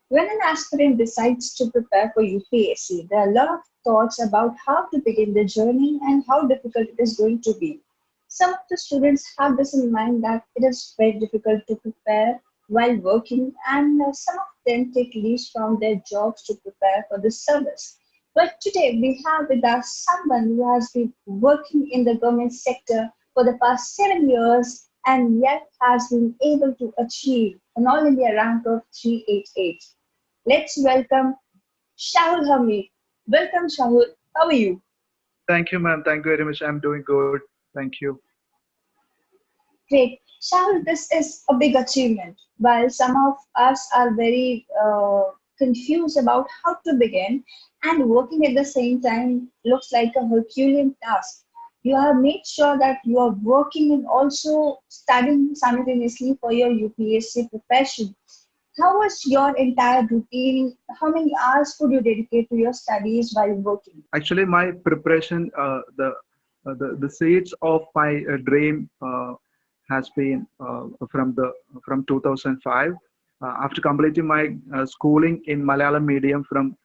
When an aspirant decides to prepare for UPSC, there are a lot of thoughts about how to begin the journey and how difficult it is going to be. Some of the students have this in mind that it is very difficult to prepare while working, and some of them take leaves from their jobs to prepare for this service. But today we have with us someone who has been working in the government sector for the past 7 years and yet has been able to achieve an All India rank of 388. Let's welcome Shahul Hameed. Welcome, Shahul. How are you? Thank you, ma'am. Thank you very much. I'm doing good. Thank you. Great. Shahul, this is a big achievement. While some of us are very confused about how to begin, and working at the same time looks like a Herculean task. You have made sure that you are working and also studying simultaneously for your UPSC profession. How was your entire routine? How many hours could you dedicate to your studies while working? Actually, my preparation, the seeds of my dream has been from 2005. After completing my schooling in Malayalam medium from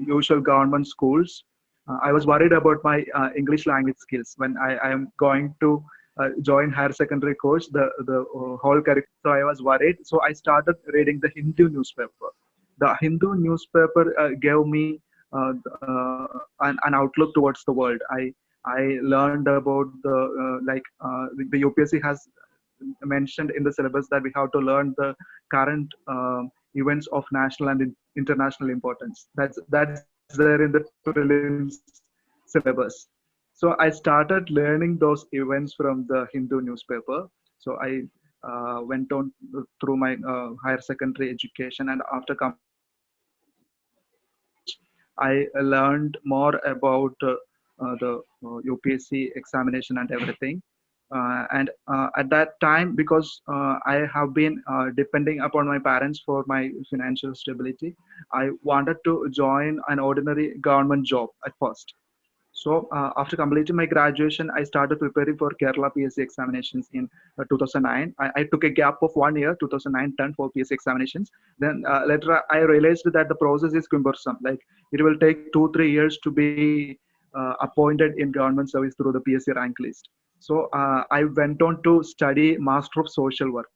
usual government schools, I was worried about my English language skills when I am going to join higher secondary course, the whole curriculum. So I was worried. So I started reading the Hindu newspaper. The Hindu newspaper gave me an outlook towards the world. I learned about the UPSC has mentioned in the syllabus that we have to learn the current events of national and international importance. That's there in the prelims syllabus. So I started learning those events from the Hindu newspaper. So I went on through my higher secondary education, and after completing my college, I learned more about the UPSC examination and everything. And at that time, because I have been depending upon my parents for my financial stability, I wanted to join an ordinary government job at first. So after completing my graduation, I started preparing for Kerala PSC examinations in 2009. I took a gap of 1 year, 2009-10 for PSC examinations. Then later I realized that the process is cumbersome. Like it will take 2-3 years to be appointed in government service through the PSC rank list. So I went on to study Master of Social Work.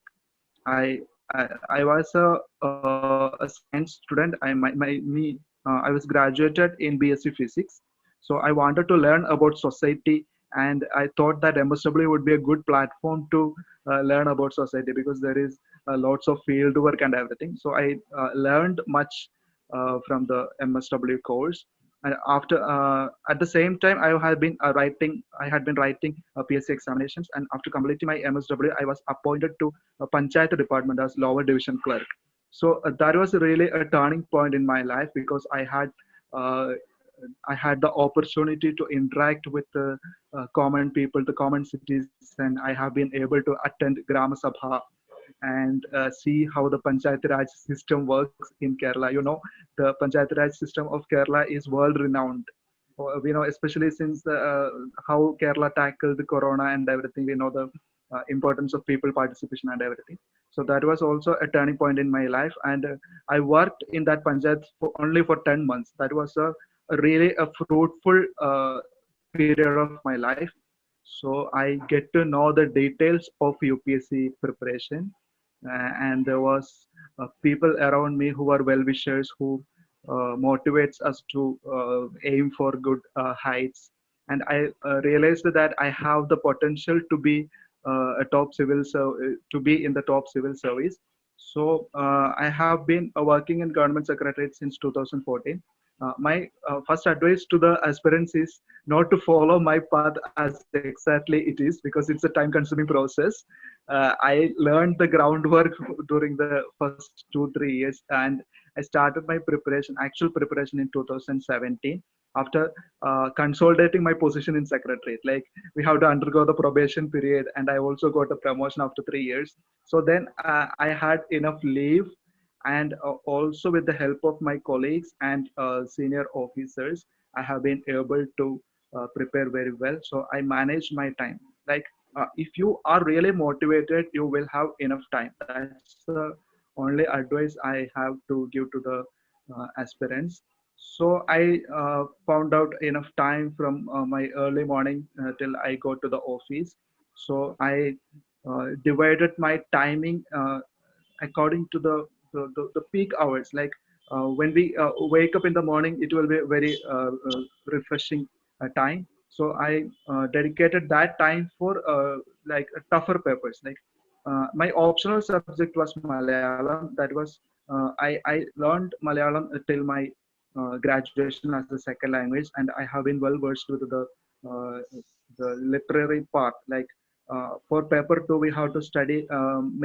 I was a science student. I was graduated in BSc Physics. So I wanted to learn about society, and I thought that MSW would be a good platform to learn about society because there is lots of field work and everything. So I learned much from the MSW course. And after, at the same time, I had been writing PSC examinations, and after completing my MSW, I was appointed to a Panchayat department as lower division clerk. So that was really a turning point in my life because uh, I had the opportunity to interact with the common people, the common citizen. I have been able to attend Grama Sabha and see how the Panchayat Raj system works in Kerala. You know, the Panchayat Raj system of Kerala is world renowned. We know, especially since how Kerala tackled the corona and everything, we know the importance of people participation and everything. So that was also a turning point in my life. And I worked in that Panchayat only for 10 months. That was a really a fruitful period of my life. So I get to know the details of UPSC preparation, and there was people around me who are well wishers who motivates us to aim for good heights. And I realized that I have the potential to be to be in the top civil service. So I have been working in government secretariat since 2014. My first advice to the aspirants is not to follow my path as exactly it is because it's a time consuming process. I learned the groundwork during the first 2-3 years, and I started my actual preparation in 2017 after consolidating my position in secretariat. Like we have to undergo the probation period, and I also got a promotion after 3 years. So then I had enough leave, and also with the help of my colleagues and senior officers, I have been able to prepare very well. So I manage my time. Like if you are really motivated, you will have enough time. That's the only advice I have to give to the aspirants. So I found out enough time from my early morning till I go to the office. So I divided my timing according to the peak hours. Like when we wake up in the morning, it will be very refreshing time. So I dedicated that time for like tougher papers. Like my optional subject was Malayalam. That was I learned Malayalam till my graduation as a second language, and I have been well versed with uh, the literary part. Like for paper two, we have to study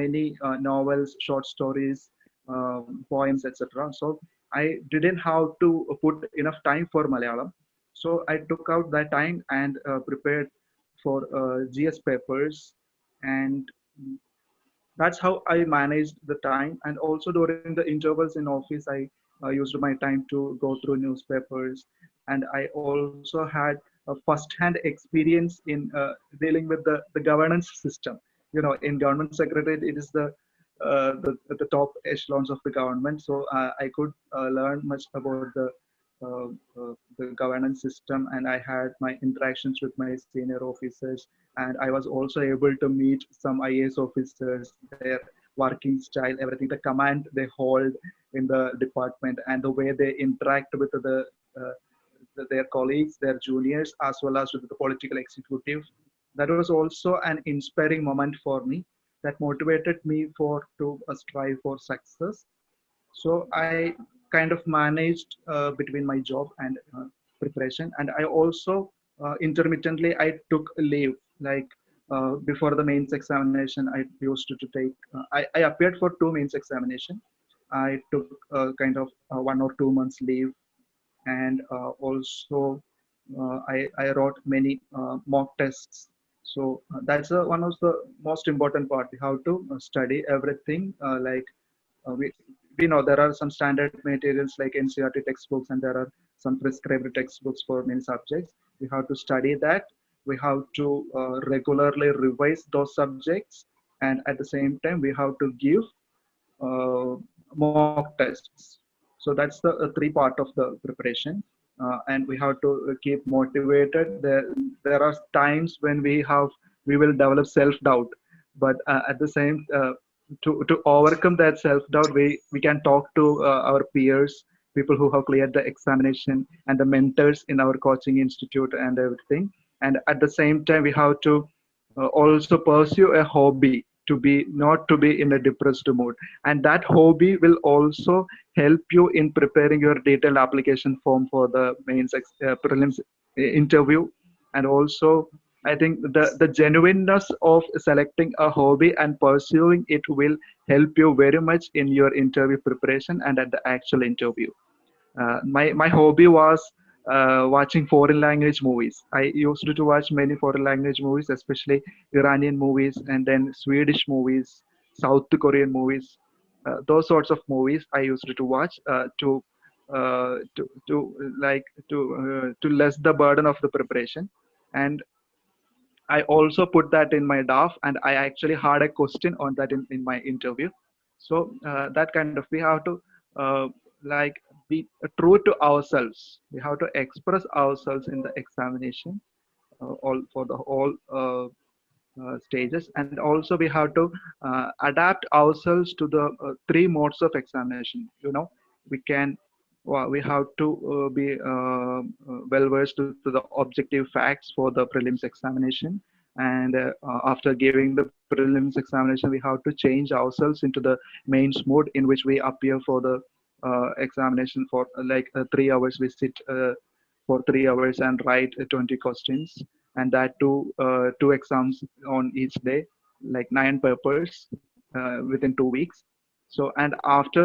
many novels, short stories, poems, etc. So I didn't have to put enough time for Malayalam. So I took out that time and prepared for GS papers, and that's how I managed the time. And also during the intervals in office, I used my time to go through newspapers, and I also had a first-hand experience in dealing with the governance system. In government secretariat, it is the top echelons of the government. So I could learn much about the governance system, and I had my interactions with my senior officers, and I was also able to meet some IAS officers, their working style, everything, the command they hold in the department, and the way they interact with uh, their colleagues, their juniors, as well as with the political executive. That was also an inspiring moment for me that motivated me to strive for success. So I kind of managed between my job and preparation, and I also intermittently I took a leave. Like before the mains examination, I used to take. I appeared for two mains examination. I took kind of 1 or 2 months leave, and also I wrote many mock tests. So that's one of the most important part. We have to study everything. Like we know there are some standard materials like NCERT textbooks, and there are some prescribed textbooks for many subjects. We have to study that. We have to regularly revise those subjects, and at the same time we have to give uh, mock tests. So that's the three part of the preparation, and we have to keep motivated. There are times when we will develop self doubt, but at the same to overcome that self doubt, we can talk to our peers, people who have cleared the examination, and the mentors in our coaching institute and everything. And at the same time, we have to also pursue a hobby to be not to be in a depressed mood, and that hobby will also help you in preparing your detailed application form for the mains prelims interview. And also I think the genuineness of selecting a hobby and pursuing it will help you very much in your interview preparation and at the actual interview. My hobby was watching foreign language movies. I used to watch many foreign language movies, especially Iranian movies, and then Swedish movies, South Korean movies. Those sorts of movies I used to watch to less the burden of the preparation. And I also put that in my DAF, and I actually had a question on that in my interview. So that kind of we have to like be true to ourselves. We have to express ourselves in the examination, all for the all stages, and also we have to adapt ourselves to the three modes of examination. We can we have to be well versed to the objective facts for the prelims examination, and after giving the prelims examination we have to change ourselves into the mains mode in which we appear for the examination for 3 hours. We sit for 3 hours and write 20 questions, and that two exams on each day, like 9 papers within 2 weeks. So and after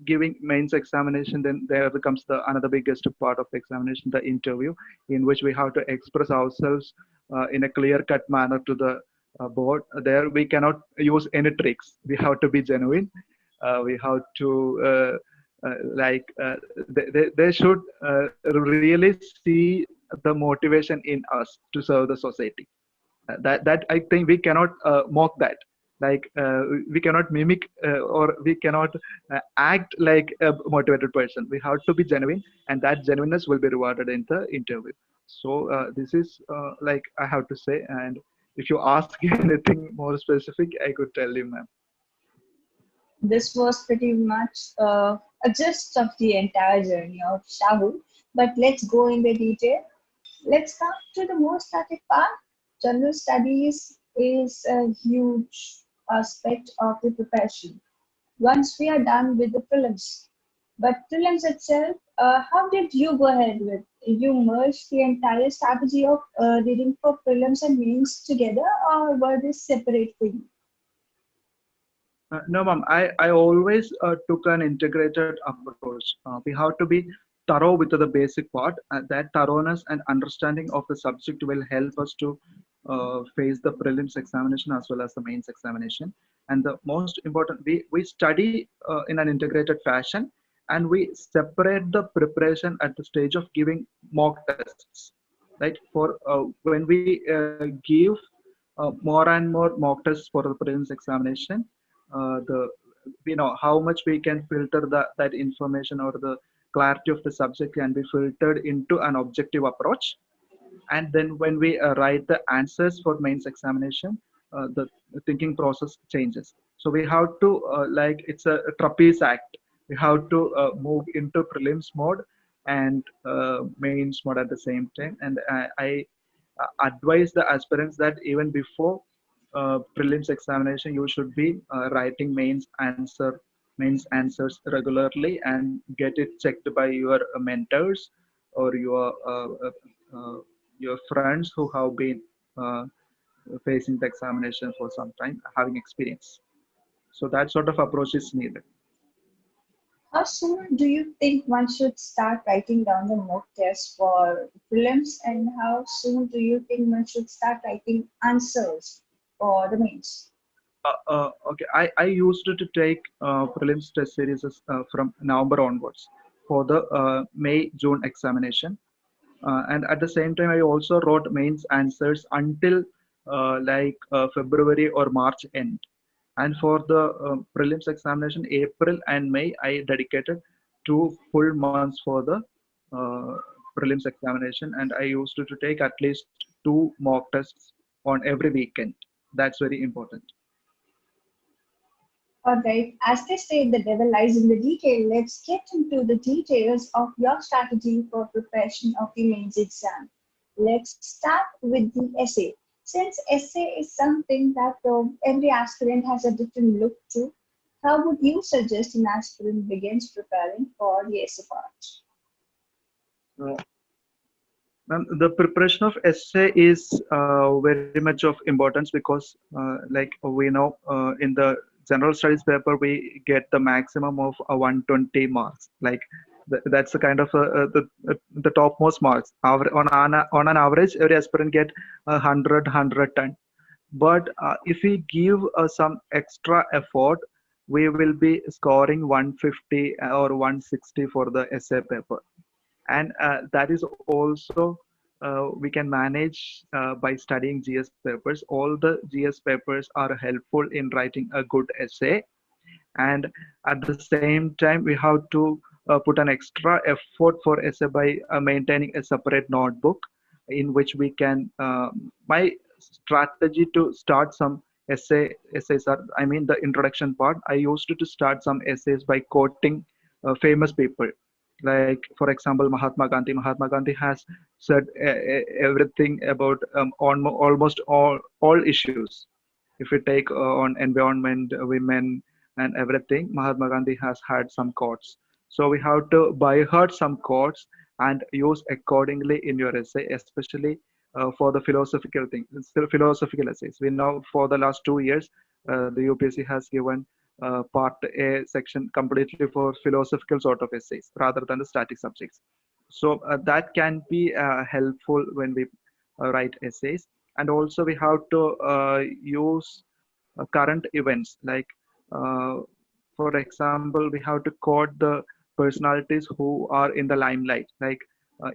giving mains examination, then there becomes the another biggest part of the examination, the interview, in which we have to express ourselves in a clear cut manner to the board. There we cannot use any tricks. We have to be genuine. We have to they should really see the motivation in us to serve the society. That I think we cannot mock that. Like we cannot mimic or we cannot act like a motivated person. We have to be genuine, and that genuineness will be rewarded in the interview. So this is like I have to say. And if you ask anything more specific, I could tell you, ma'am. This was pretty much a gist of the entire journey of Shahul. But let's go in the detail. Let's come to the most static part. General studies is a huge aspect of the profession. Once we are done with the prelims. But prelims itself, how did you go ahead with? You merged the entire strategy of reading for prelims and mains together, or were they separate for you? No, ma'am. I always took an integrated approach. We have to be thorough with the basic part. That thoroughness and understanding of the subject will help us to face the prelims examination as well as the mains examination. And the most important, we study in an integrated fashion, and we separate the preparation at the stage of giving mock tests. Right? For when we give more and more mock tests for the prelims examination, the how much we can filter that information, or the clarity of the subject can be filtered into an objective approach. And then when we write the answers for mains examination, the thinking process changes. So we have to like it's a trapeze act. We have to move into prelims mode and mains mode at the same time. And I advise the aspirants that even before prelims examination, you should be writing mains answers regularly and get it checked by your mentors or your friends who have been uh, facing the examination for some time, having experience. So that sort of approach is needed. How soon do you think one should start writing down the mock test for prelims, and how soon do you think one should start writing answers for the mains? Okay, I used to take prelims test series from November onwards for the May-June examination. And at the same time, I also wrote mains answers until February or March end. And for the prelims examination, April and May, I dedicated 2 full months for the uh, prelims examination, and I used to take at least 2 mock tests on every weekend. That's very important. Alright, as they say, the devil lies in the detail. Let's get into the details of your strategy for preparation of the mains exam. Let's start with the essay. Since essay is something that every aspirant has a different look to, how would you suggest an aspirant begins preparing for the essay part? Uh, the preparation of essay is very much of importance because, like we know, in the general studies paper, we get the maximum of 120 marks. Like that's the kind of the topmost marks. On an average, every aspirant get 110. But if we give some extra effort, we will be scoring 150 or 160 for the essay paper. And that is also we can manage by studying GS papers. All the GS papers are helpful in writing a good essay, and at the same time we have to put an extra effort for essay by maintaining a separate notebook in which we can my strategy to start some essays are, I mean, the introduction part. I used to start some essays by quoting famous people, like for example Mahatma Gandhi has said everything about almost all issues. If we take on environment, women, and everything, Mahatma Gandhi has had some quotes. So we have to by heart some quotes and use accordingly in your essay, especially for the philosophical thing. Still philosophical essays. We know for the last 2 years, the UPSC has given part A section completely for philosophical sort of essays rather than the static subjects. So that can be helpful when we write essays. And also we have to use current events, like uh, for example, we have to quote the personalities who are in the limelight. Like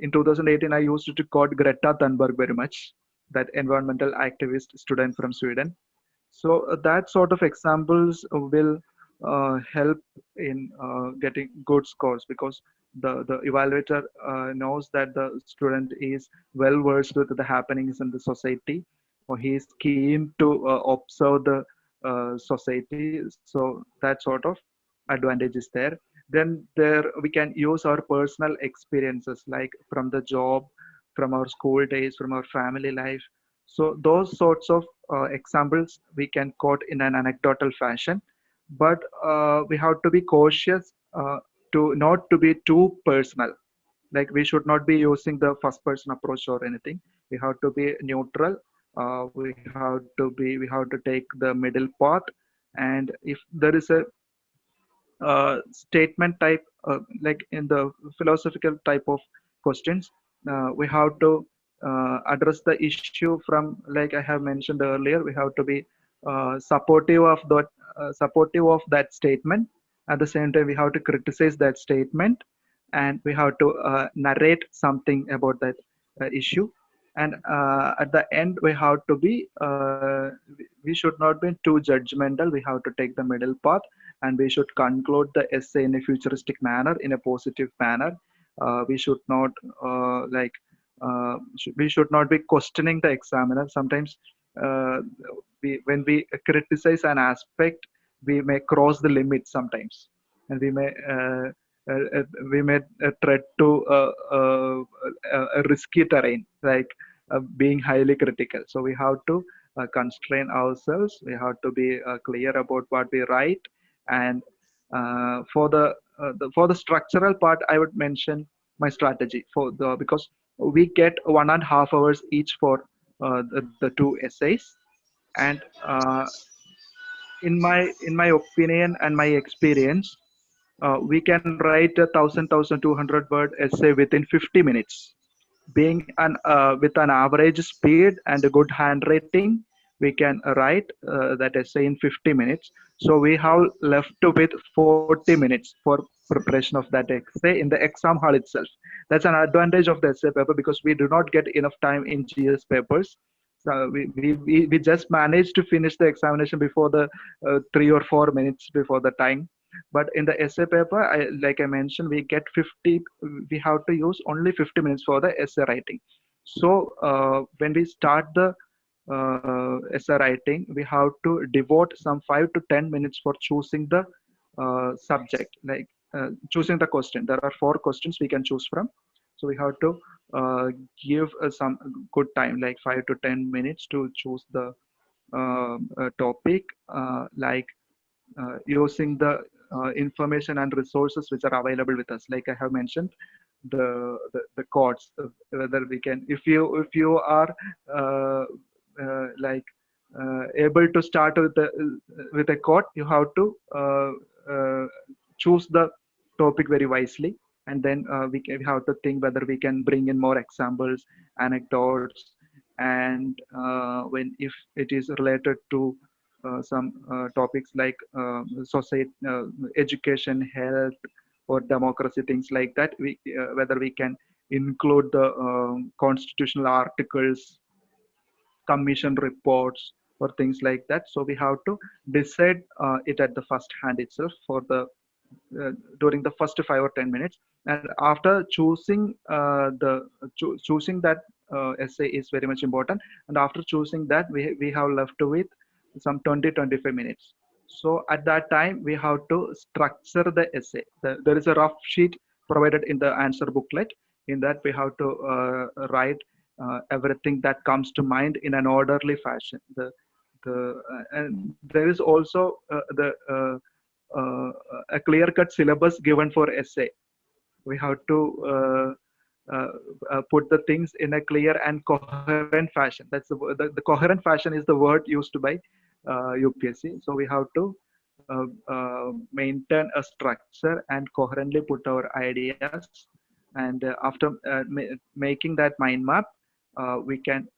in 2018, I used to quote Greta Thunberg very much, that environmental activist student from Sweden. So that sort of examples will help in getting good scores, because the evaluator knows that the student is well versed with the happenings in the society, or he is keen to observe the society. So that sort of advantage is there. Then there we can use our personal experiences, like from the job, from our school days, from our family life. So those sorts of examples we can quote in an anecdotal fashion, but we have to be cautious to not to be too personal. Like we should not be using the first person approach or anything. We have to be neutral. We have to take the middle path, and if there is a statement type, like in the philosophical type of questions, we have to address the issue from, like I have mentioned earlier, we have to be supportive of that statement. At the same time, we have to criticize that statement, and we have to narrate something about that issue. And at the end, we have to be we should not be too judgmental. We have to take the middle path, and we should conclude the essay in a futuristic manner, in a positive manner. We should not we should not be questioning the examiner. Sometimes when we criticize an aspect, we may cross the limit sometimes, and we may tread to a risky terrain, like being highly critical. So we have to constrain ourselves. We have to be clear about what we write. And for the structural part, I would mention my strategy for the, because we get 1.5 hours each for the two essays. And in my opinion and my experience, we can write a 1,200 word essay within 50 minutes. Being with an average speed and a good handwriting, we can write that essay in 50 minutes. So we have left with 40 minutes for preparation of that essay in the exam hall itself. That's an advantage of the essay paper, because we do not get enough time in GS papers. So we just managed to finish the examination before the 3 or 4 minutes before the time. But in the essay paper, like I mentioned, we get 50, we have to use only 50 minutes for the essay writing. So when we start the essay writing, we have to devote some 5 to 10 minutes for choosing the subject, like choosing the question. There are 4 questions we can choose from. So we have to give some good time, like 5 to 10 minutes to choose the topic, like using the information and resources which are available with us. Like I have mentioned, the codes, whether we can, if you are uh, like able to start with a code, you have to uh, choose the topic very wisely. And then we have to think whether we can bring in more examples, anecdotes, and when if it is related to some topics like society, education, health, or democracy, things like that. Whether we can include the constitutional articles, commission reports, or things like that. So we have to decide it at the first hand itself for the during the first 5 or 10 minutes. And after choosing choosing that essay is very much important. And after choosing that, we have left with some 20-25 minutes. So at that time, we have to structure the essay. There is a rough sheet provided in the answer booklet. In that, we have to write everything that comes to mind in an orderly fashion. And there is also a clear-cut syllabus given for essay. We have to put the things in a clear and coherent fashion. The coherent fashion is the word used by UPSC. So we have to maintain a structure and coherently put our ideas. And after making that mind map, we can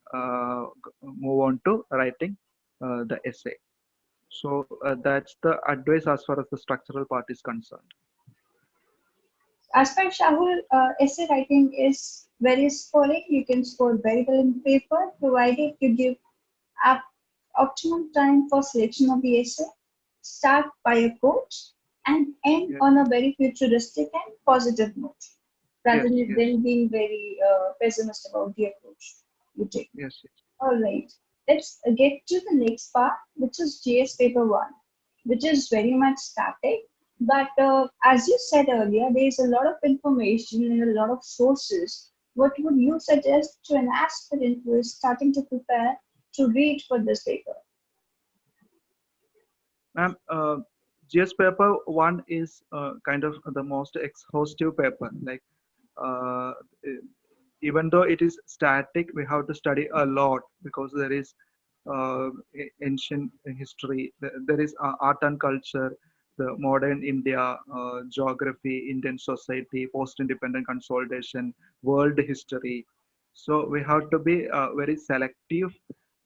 move on to writing the essay. So that's the advice as far as the structural part is concerned. As per Shahul, essay writing is very scoring. You can score very well in paper, provided you give up Optimum time for selection of the essay, start by a quote, and end Yes, on a very futuristic and positive note, rather yes, yes, than being very pessimist about the approach you take. yes, yes. All right, let's get to the next part, which is GS paper one, which is very much static. But as you said earlier, there is a lot of information and a lot of sources. What would you suggest to an aspirant who is starting to prepare to read for this paper? Ma'am, GS paper one is kind of the most exhaustive paper. Like, uh, e- even though it is static, we have to study a lot because there is ancient history, there is art and culture, the modern India, geography, Indian society, post-independent consolidation, world history. So we have to be very selective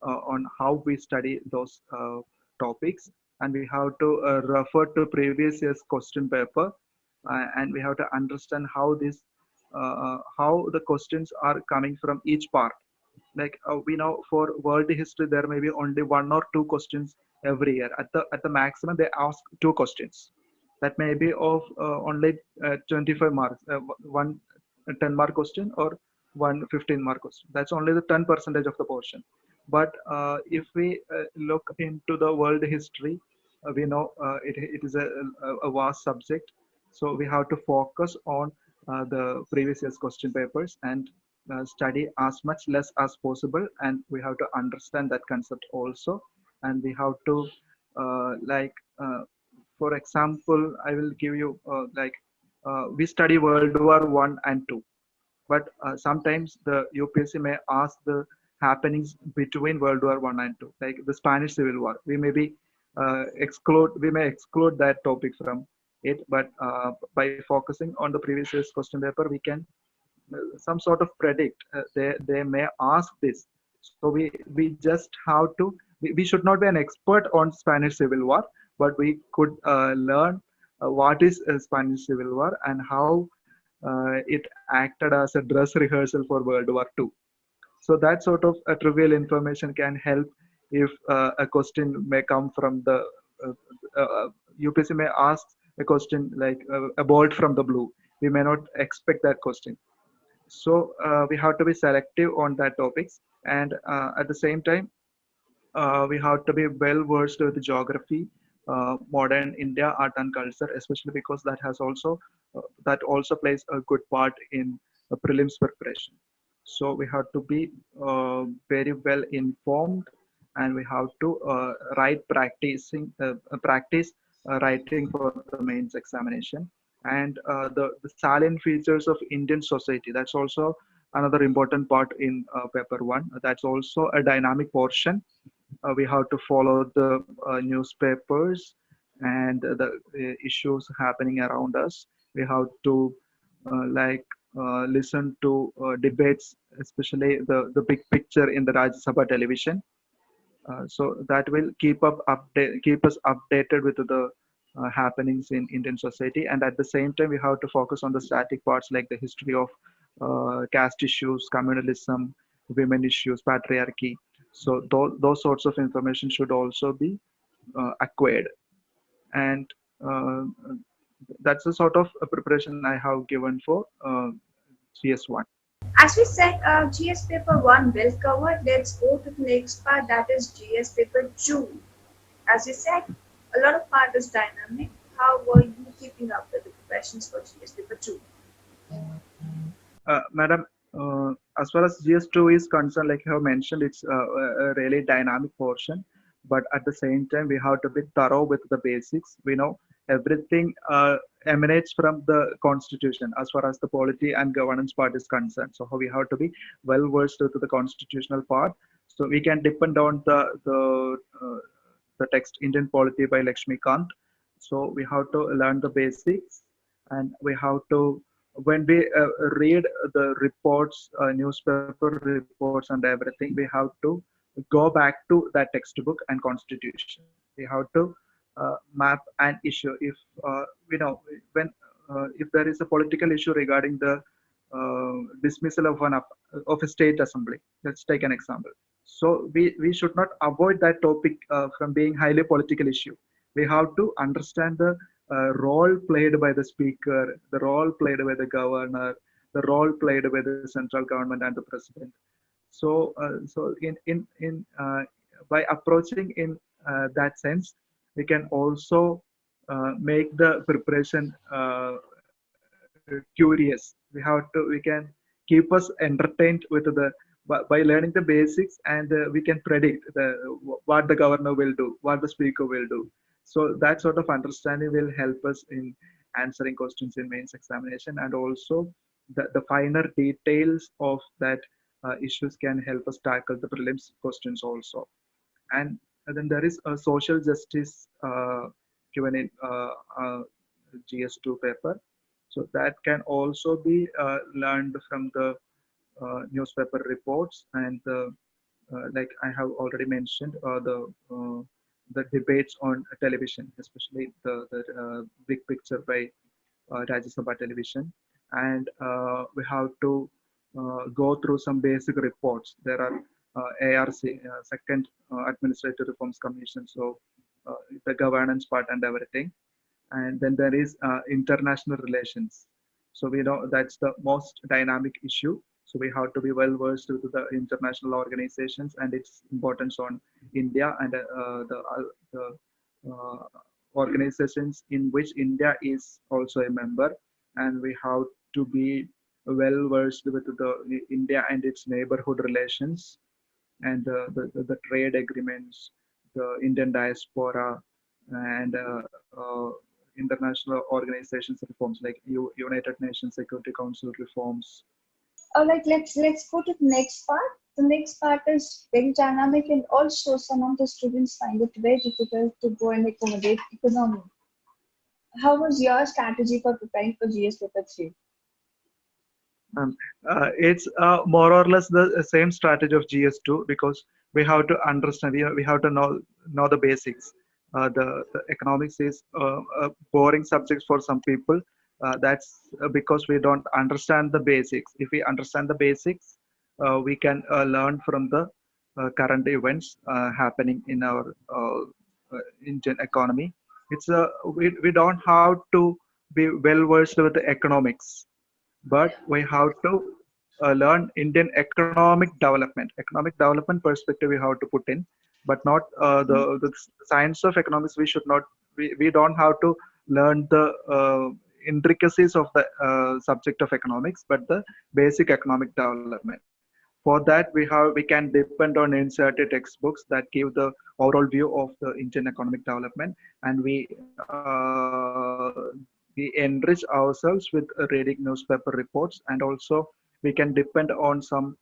on how we study those topics, and we have to refer to previous year's question paper, and we have to understand how the questions are coming from each part. Like, we know for world history there may be only one or two questions every year. At the maximum they ask two questions that may be of only 25 marks, one 10-mark question or one 15-mark question. That's only the 10 percentage of the portion. But if we look into the world history, we know it is a vast subject. So we have to focus on the previous year's question papers and study as much less as possible, and we have to understand that concept also. And we have to like, for example, I will give you like, we study World War One and Two, but sometimes the UPSC may ask the happenings between World War One and Two, like the Spanish Civil War. We may exclude that topic from it, but by focusing on the previous year's question paper, we can some sort of predict they may ask this. So we just have to, we should not be an expert on Spanish Civil War, but we could learn what is a Spanish Civil War and how it acted as a dress rehearsal for World War Two. So that sort of trivial information can help if a question may come from the uh, UPSC may ask a question like a bolt from the blue. We may not expect that question. So we have to be selective on that topics, and at the same time we have to be well versed with geography, modern India, art and culture, especially because that also plays a good part in prelims preparation. So we have to be very well informed, and we have to practice writing for the mains examination. And the salient features of Indian society, that's also another important part in paper one. That's also a dynamic portion. We have to follow the newspapers and the issues happening around us. We have to like listen to debates, especially the big picture in the Rajya Sabha television. So that will keep us updated with the happenings in Indian society. And at the same time, we have to focus on the static parts like the history of caste issues, communalism, women issues, patriarchy. So those sorts of information should also be acquired. And that's the sort of preparation I have given for CS1. As we said, GS paper one well covered. Let's go to the next part, that is GS paper two. As you said, a lot of part is dynamic. How were you keeping up with the preparations for GS paper two? Madam, as far as GS2 is concerned, like you have mentioned, it's a really dynamic portion. But at the same time, we have to be thorough with the basics. We know everything emanates from the constitution as far as the polity and governance part is concerned. So we have to be well versed with the constitutional part. So we can depend on the text Indian Polity by Lakshmi Kant. So we have to learn the basics, and we have to, when we read the reports, newspaper reports and everything, we have to go back to that textbook and constitution. We have to map an issue. If we know when if there is a political issue regarding the dismissal of of a state assembly. Let's take an example. So we should not avoid that topic from being highly political issue. We have to understand the role played by the speaker, the role played by the governor, the role played by the central government and the president. So by approaching in that sense, we can also make the preparation curious. We can keep us entertained with the by learning the basics, and we can predict what the governor will do, what the speaker will do. So that sort of understanding will help us in answering questions in mains examination, and also the finer details of that issues can help us tackle the prelims questions also. And then there is a social justice given in GS2 paper. So that can also be learned from the newspaper reports, and like I have already mentioned, the debates on television, especially the big picture by Rajya Sabha television. And we have to go through some basic reports. There are ARC, Second Administrative Reforms Commission, so the governance part and everything. And then there is international relations. So we know that's the most dynamic issue. So we have to be well versed with the international organizations and its importance on India, and the organizations in which India is also a member. And we have to be well versed with the India and its neighborhood relations, and the trade agreements, the Indian diaspora, and international organizations reforms like United Nations Security Council reforms. All right, let's go to the next part. The next part is very dynamic, and also some of the students find it very difficult to go and accommodate economy. How was your strategy for preparing for GS paper 3? It's more or less the same strategy of GS2, because we have to understand, we have to know the basics. The economics is a boring subject for some people. That's because we don't understand the basics. If we understand the basics, we can learn from the current events happening in our Indian economy. We don't have to be well versed with the economics, but we have to learn Indian economic development perspective we have to put in, but not the science of economics. We don't have to learn the intricacies of the subject of economics, but the basic economic development. For that, we can depend on inserted textbooks that give the overall view of the Indian economic development, and we enrich ourselves with reading newspaper reports, and also we can depend on some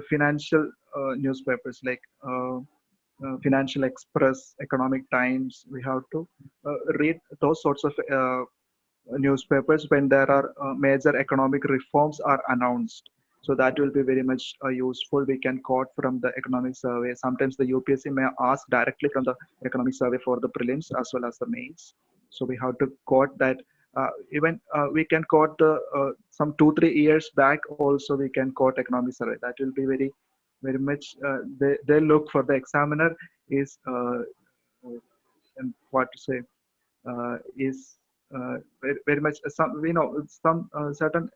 financial newspapers like Financial Express, Economic Times. We have to read those sorts of newspapers when there are major economic reforms are announced. So that will be very much useful. We can quote from the economic survey. Sometimes the UPSC may ask directly from the economic survey for the prelims as well as the mains. So we have to quote that. Even we can quote the some 2-3 years back also we can quote economic survey. That will be very much they look for the examiner is and what to say is very much some, some certain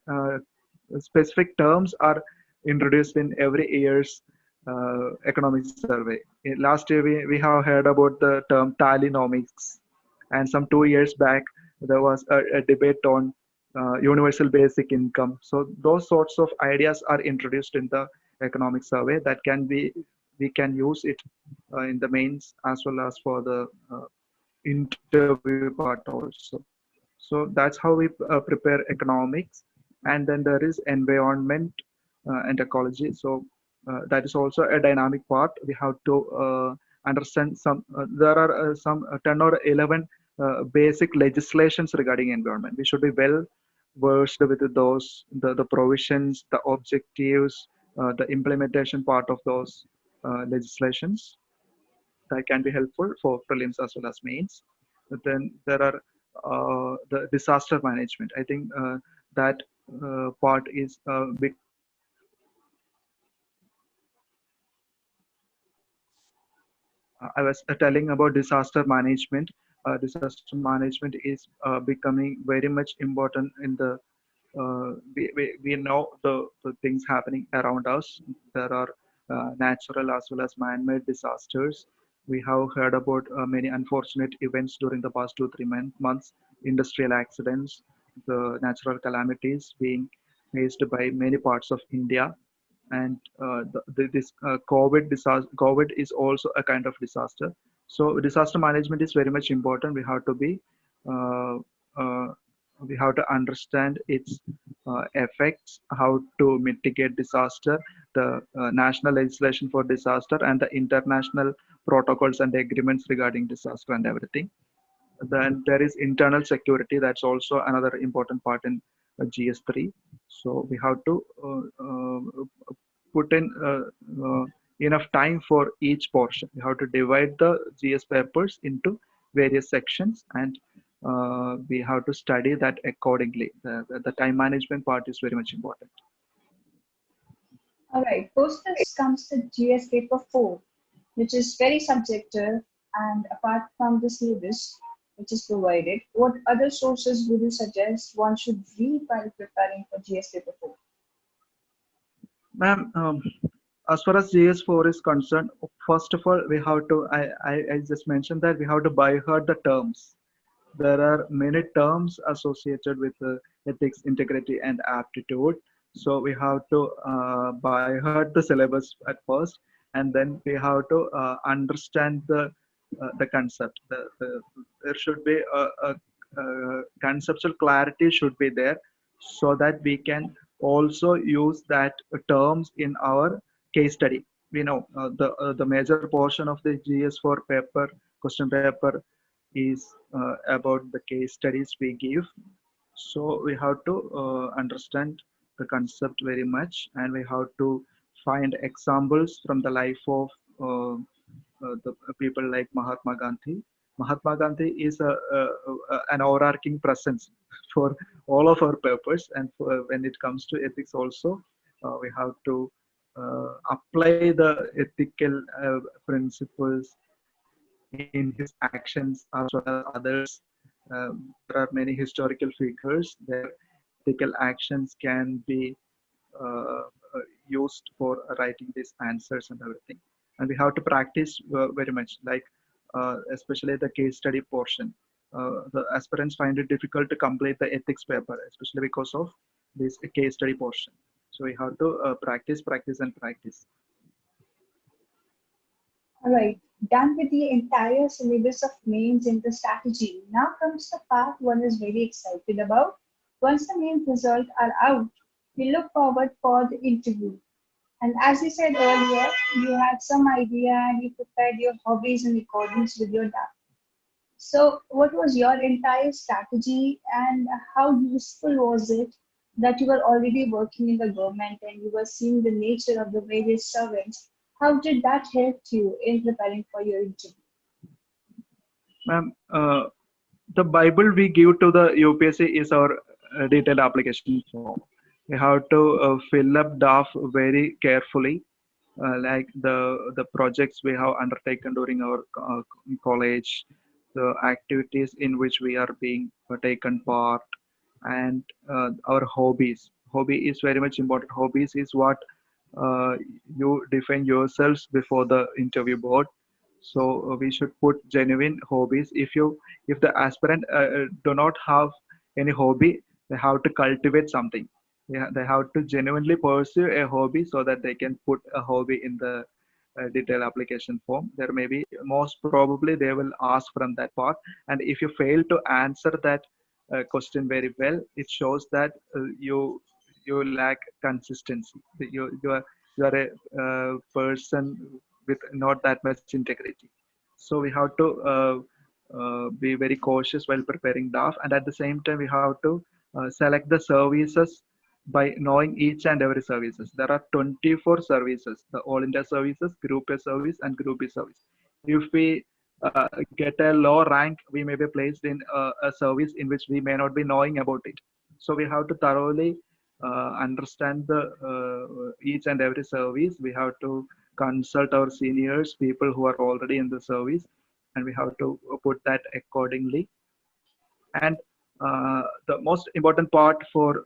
specific terms are introduced in every year's economic survey. Last year we have heard about the term tallynomics, and some 2 years back there was a debate on universal basic income. So those sorts of ideas are introduced in the economic survey that can be we can use it in the mains as well as for the interview part also. So that's how we prepare economics. And then there is environment and ecology. So that is also a dynamic part. We have to understand some, there are some 10 or 11 basic legislations regarding environment. We should be well versed with those, the provisions, the objectives, the implementation part of those legislations. That can be helpful for prelims as well as mains. But then there are the disaster management. I think that part is becoming more and more important I was telling about disaster management. Disaster management is becoming very much important in the we know the things happening around us. There are natural as well as man-made disasters. We have heard about many unfortunate events during the past 2 3 months, industrial accidents, the natural calamities being faced by many parts of India. And this COVID disaster, COVID is also a kind of disaster. So disaster management is very much important. We have to be uh, uh, we have to understand its effects, how to mitigate disaster, the national legislation for disaster, and the international protocols and agreements regarding disaster and everything. Then there is internal security. That's also another important part in GS3. So we have to put in enough time for each portion. We have to divide the GS papers into various sections, and we have to study that accordingly. The time management part is very much important. All right, post this comes the GS paper 4, which is very subjective, and apart from the syllabus which is provided, what other sources would you suggest one should read while preparing for GS paper 4? Ma'am, as far as GS4 is concerned, first of all, we have to, I just mentioned that we have to by heart the terms. There are many terms associated with ethics, integrity, and aptitude. So we have to by heart the syllabus at first, and then we have to understand the concept. There should be a conceptual clarity should be there, so that we can also use that terms in our case study. We know the major portion of the GS4 paper, question paper, is about the case studies we give. So we have to understand the concept very much, and we have to find examples from the life of the people like Mahatma Gandhi. Mahatma Gandhi is an overarching presence for all of our papers, and when it comes to ethics also, we have to apply the ethical principles in his actions as well as others. There are many historical figures. Their ethical actions can be uh, used for writing these answers and everything. And we have to practice very much, like especially the case study portion. The aspirants find it difficult to complete the ethics paper, especially because of this case study portion. So we have to practice, practice, and practice. All right, done with the entire syllabus of names in the strategy. Now comes the part one is very excited about. Once the main results are out, we look forward for the interview. And as you said earlier, you had some idea and you prepared your hobbies in accordance with your data. So, what was your entire strategy and how useful was it that you were already working in the government and you were seeing the nature of the various servants? How did that help you in preparing for your interview? Ma'am, the Bible we give to the UPSC is our detailed application form. We have to fill up DAF very carefully, like the projects we have undertaken during our college, the activities in which we are being taken part, and our hobbies. Hobby is very much important. Hobbies is what uh, you define yourselves before the interview board. So we should put genuine hobbies. If the aspirant do not have any hobby, they have to cultivate something. They have to genuinely pursue a hobby so that they can put a hobby in the detailed application form. There may be, most probably they will ask from that part, and if you fail to answer that question very well, it shows that you lack consistency. You are a person with not that much integrity. So we have to be very cautious while preparing DAF, and at the same time we have to select the services by knowing each and every services. There are 24 services: the All India services, Group A service, and Group B service. If we get a low rank, we may be placed in a service in which we may not be knowing about it. So we have to thoroughly understand the each and every service. We have to consult our seniors, people who are already in the service, and we have to put that accordingly. And the most important part for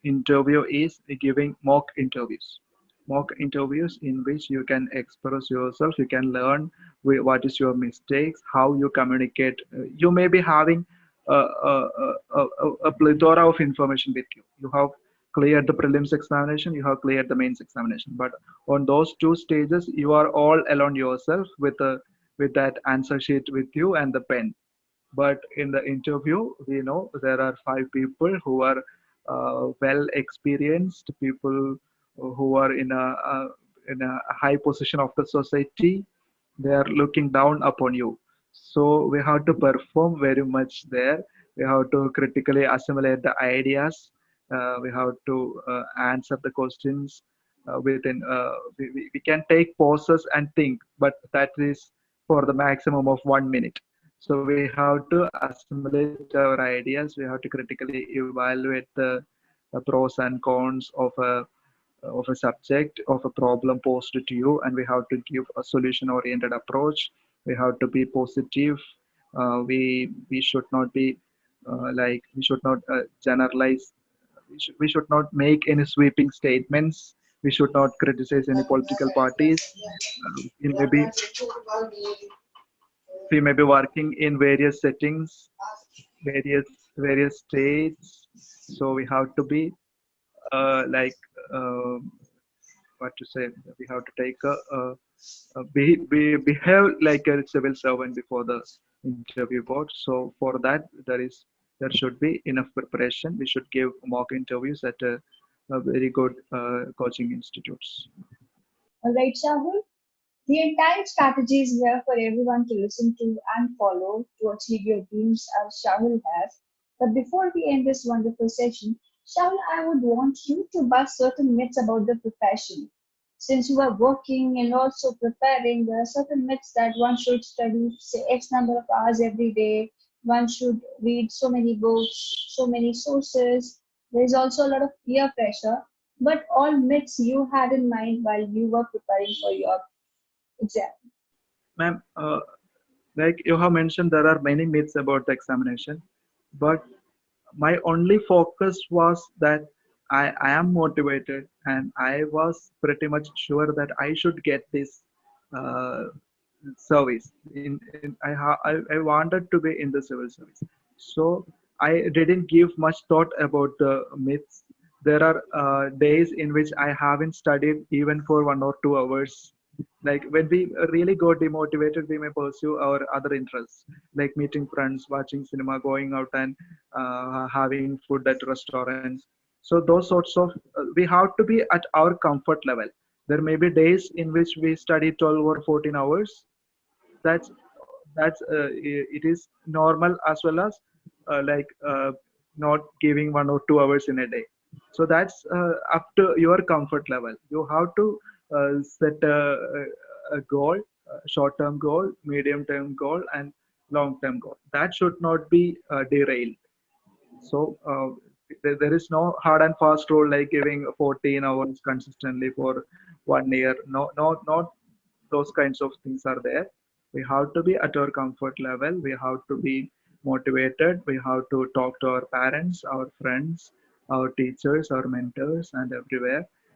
interview is giving mock interviews. Mock interviews in which you can express yourself, you can learn what is your mistakes, how you communicate. You may be having a plethora of information with you. You have cleared the prelims examination, you have cleared the mains examination, but on those two stages, you are all alone yourself with that answer sheet with you and the pen. But in the interview, we know there are five people who are well experienced, people who are in a high position of the society. They are looking down upon you. So we have to perform very much there. We have to critically assimilate the ideas. We have to answer the questions within. We can take pauses and think, but that is for the maximum of 1 minute. So we have to assimilate our ideas. We have to critically evaluate the pros and cons of a subject, of a problem posed to you, and we have to give a solution-oriented approach. We have to be positive. We should not be we should not generalize. We should not make any sweeping statements. We should not criticize any political parties. We may be we may be working in various settings, various states. So we have to be uh, like uh, what to say. We have to take we behave like a civil servant before the interview board. So for that, there should be enough preparation. We should give mock interviews at a very good coaching institutes. All right, Shahul. The entire strategy is here for everyone to listen to and follow to achieve your dreams as Shahul has. But before we end this wonderful session, Shahul, I would want you to bust certain myths about the profession. Since you are working and also preparing, there are certain myths that one should study, say, X number of hours every day, one should read so many books, so many sources. There is also a lot of peer pressure, but all myths you had in mind while you were preparing for your exam. Ma'am, like you have mentioned, there are many myths about the examination, but my only focus was that I am motivated and I was pretty much sure that I should get this uh, service. I wanted to be in the civil service. So I didn't give much thought about the myths. There are days in which I haven't studied even for 1 or 2 hours. Like when we really go demotivated, we may pursue our other interests, like meeting friends, watching cinema, going out and having food at restaurants. So those sorts of we have to be at our comfort level. There may be days in which we study 12 or 14 hours. That's it is normal, as well as not giving 1 or 2 hours in a day. So that's up to your comfort level. You have to set a goal, a short-term goal, medium-term goal, and long-term goal. That should not be derailed. So there is no hard and fast rule like giving 14 hours consistently for 1 year. No, no, not those kinds of things are there. We have to be at our comfort level. We have to be motivated. We have to talk to our parents, our friends, our teachers, our mentors, and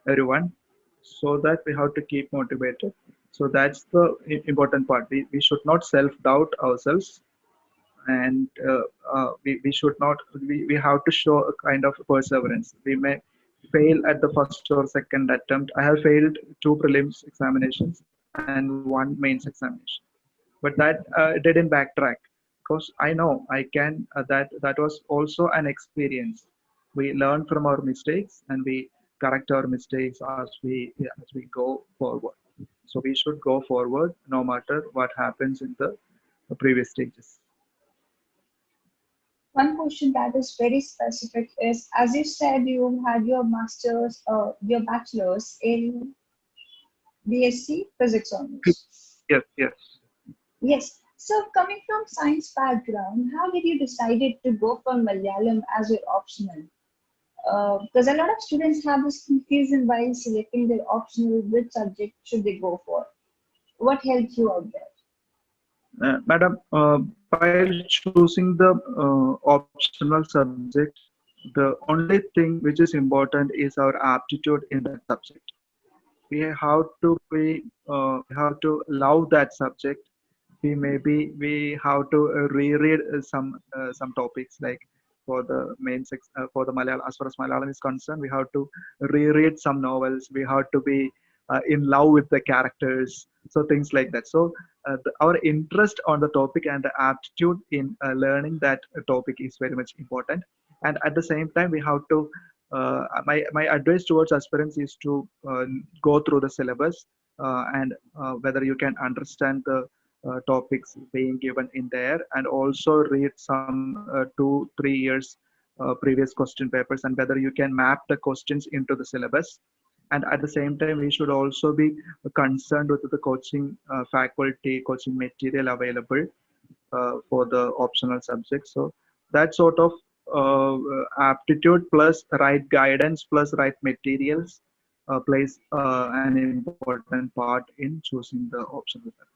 everyone, so that we have to keep motivated. So that's the important part. We should not self doubt ourselves, and we should not we have to show a kind of perseverance. We may fail at the first or second attempt. I have failed 2 prelims examinations and 1 mains examination, but that didn't backtrack, because I know I can. That was also an experience. We learn from our mistakes and we correct our mistakes as we go forward. So we should go forward no matter what happens in the previous stages. One question that is very specific is, as you said, you had your master's, your bachelor's in BSc Physics honors. Yes, yes. Yes. So coming from science background, how did you decided to go for Malayalam as your optional? Because a lot of students have this confusion while selecting their optional, which subject should they go for. What helps you out there? Madam, while choosing the optional subject, the only thing which is important is our aptitude in that subject. We have to be, we have to love that subject. We have to reread some topics, like for the for the Malayalam. As far as Malayalam is concerned, we have to reread some novels. We have to be in love with the characters, so things like that. So our interest on the topic and the aptitude in learning that topic is very much important. And at the same time, we have to my advice towards aspirants is to go through the syllabus, and whether you can understand the topics being given in there, and also read some 2-3 years previous question papers, and whether you can map the questions into the syllabus. And at the same time, we should also be concerned with the coaching faculty, coaching material available for the optional subjects. So that sort of aptitude plus right guidance plus right materials plays an important part in choosing the optional paper.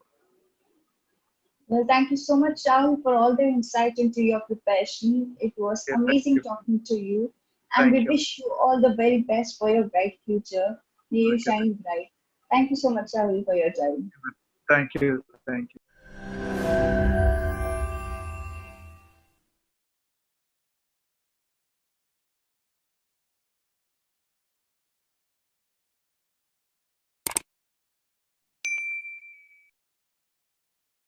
Well, thank you so much, Shahul, for all the insight into your preparation. It was Yeah, thank amazing you. talking to you, and Thank we you. wish you all the very best for your bright future. May you Okay. shine bright. Thank you so much, Shahul, for your time. Thank you. Thank you.